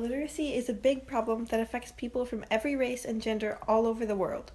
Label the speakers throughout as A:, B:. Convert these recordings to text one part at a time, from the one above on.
A: illiteracy is a big problem that affects people from every race and gender all over the world.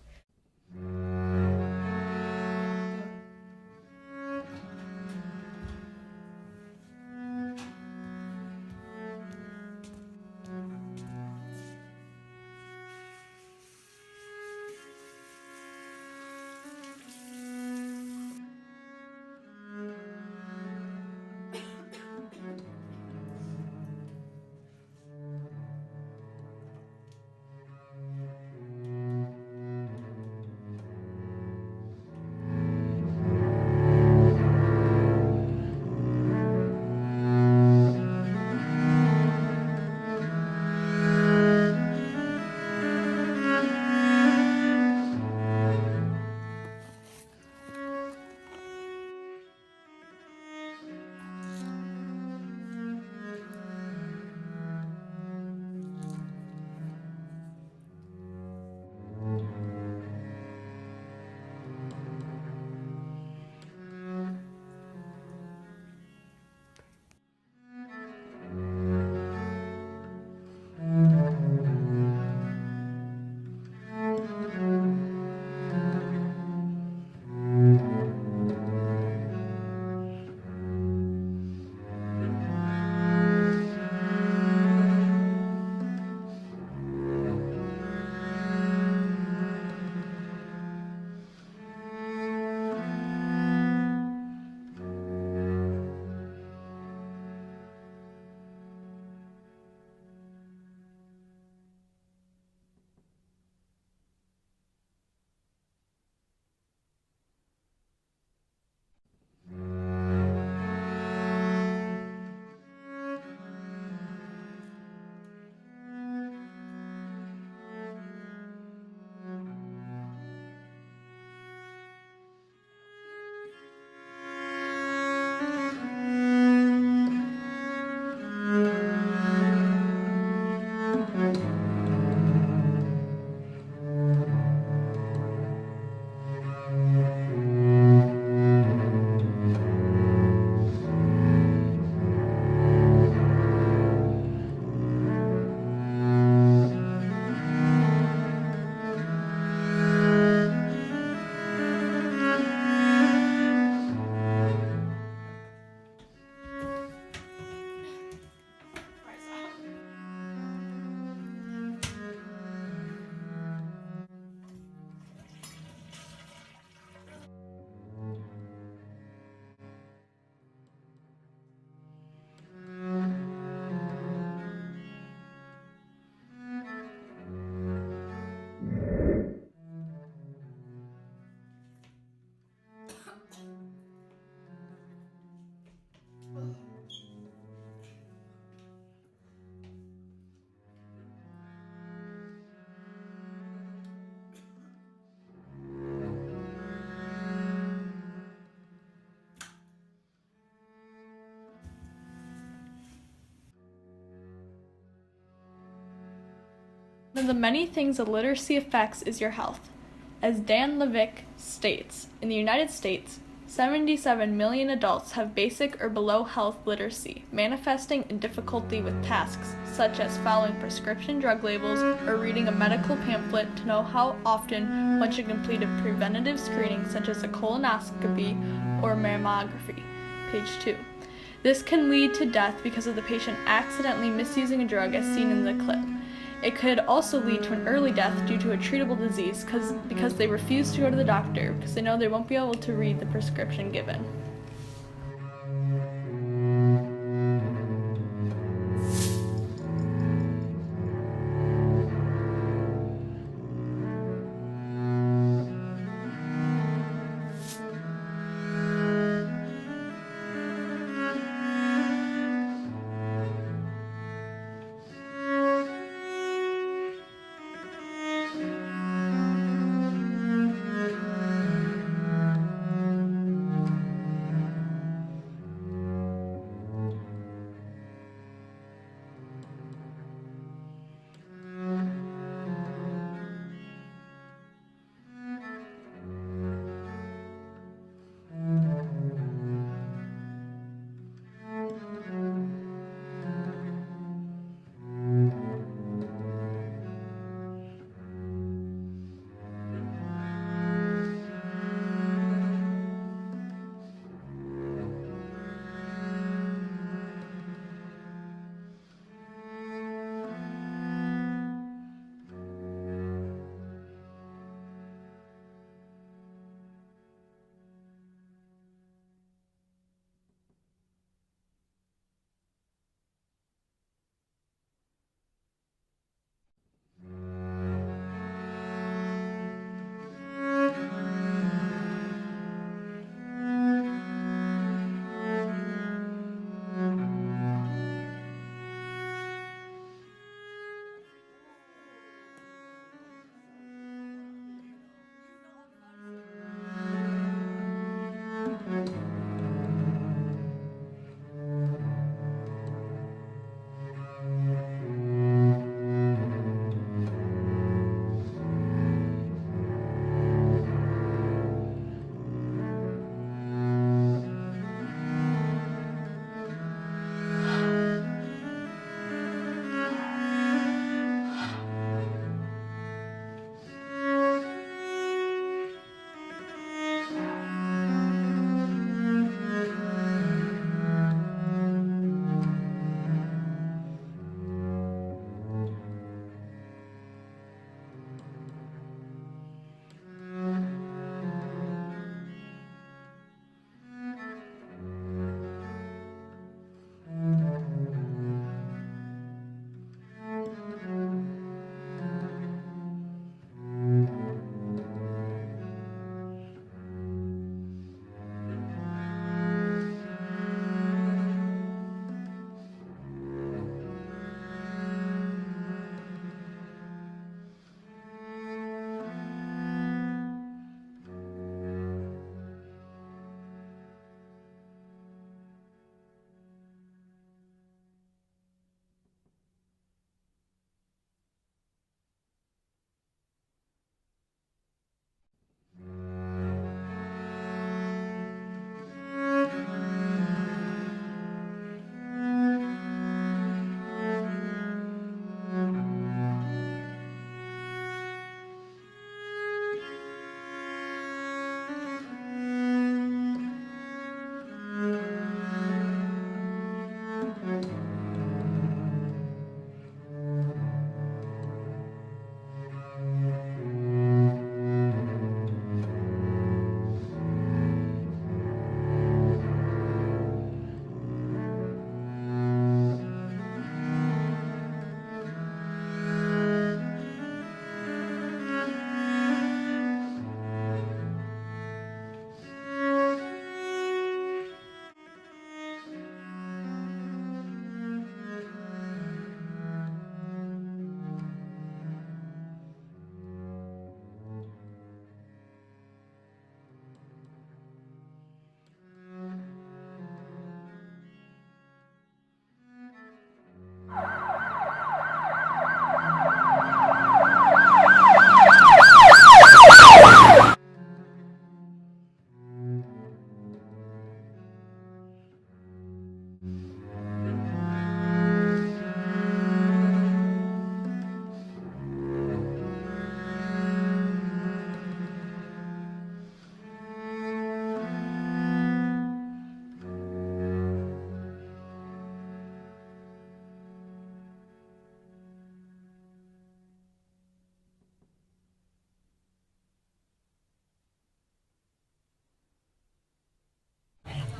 B: One of the many things illiteracy affects is your health. As Dan Levick states, in the United States, 77 million adults have basic or below health literacy, manifesting in difficulty with tasks such as following prescription drug labels or reading a medical pamphlet to know how often one should complete a preventative screening such as a colonoscopy or mammography. Page 2. This can lead to death because of the patient accidentally misusing a drug as seen in the clip. It could also lead to an early death due to a treatable disease because they refuse to go to the doctor because they know they won't be able to read the prescription given.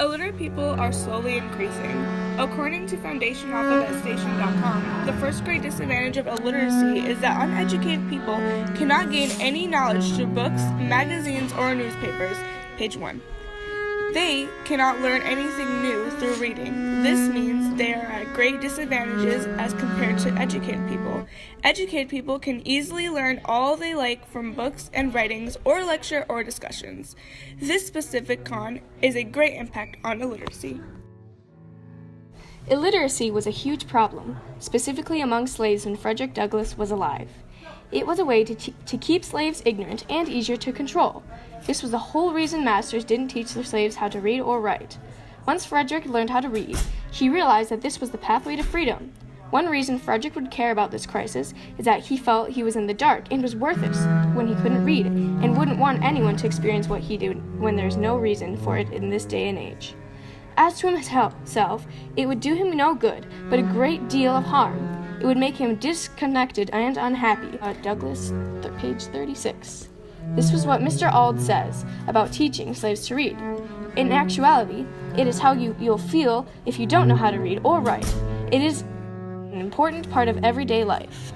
C: Illiterate people are slowly increasing. According to FoundationAlphabetStation.com, the first great disadvantage of illiteracy is that uneducated people cannot gain any knowledge through books, magazines, or newspapers. Page 1. They cannot learn anything new through reading. This means they are at great disadvantages as compared to educated people. Educated people can easily learn all they like from books and writings or lecture or discussions. This specific con is a great impact on illiteracy.
D: Illiteracy was a huge problem, specifically among slaves when Frederick Douglass was alive. It was a way to keep slaves ignorant and easier to control. This was the whole reason masters didn't teach their slaves how to read or write. Once Frederick learned how to read, he realized that this was the pathway to freedom. One reason Frederick would care about this crisis is that he felt he was in the dark and was worthless when he couldn't read, and wouldn't want anyone to experience what he did when there's no reason for it in this day and age. As to himself, it would do him no good, but a great deal of harm. It would make him disconnected and unhappy. Douglass, page 36. This was what Mr. Auld says about teaching slaves to read. In actuality, it is how you'll feel if you don't know how to read or write. It is an important part of everyday life.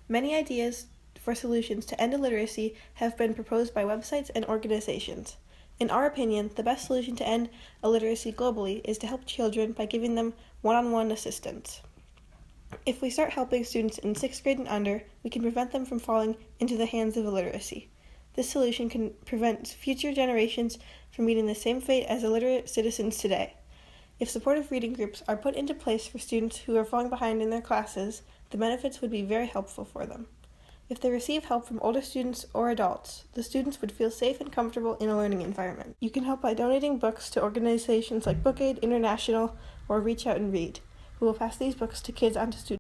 A: Many ideas for solutions to end illiteracy have been proposed by websites and organizations. In our opinion, the best solution to end illiteracy globally is to help children by giving them one-on-one assistance. If we start helping students in 6th grade and under, we can prevent them from falling into the hands of illiteracy. This solution can prevent future generations from meeting the same fate as illiterate citizens today. If supportive reading groups are put into place for students who are falling behind in their classes, the benefits would be very helpful for them. If they receive help from older students or adults, the students would feel safe and comfortable in a learning environment. You can help by donating books to organizations like BookAid International or Reach Out and Read, who will pass these books to kids onto students.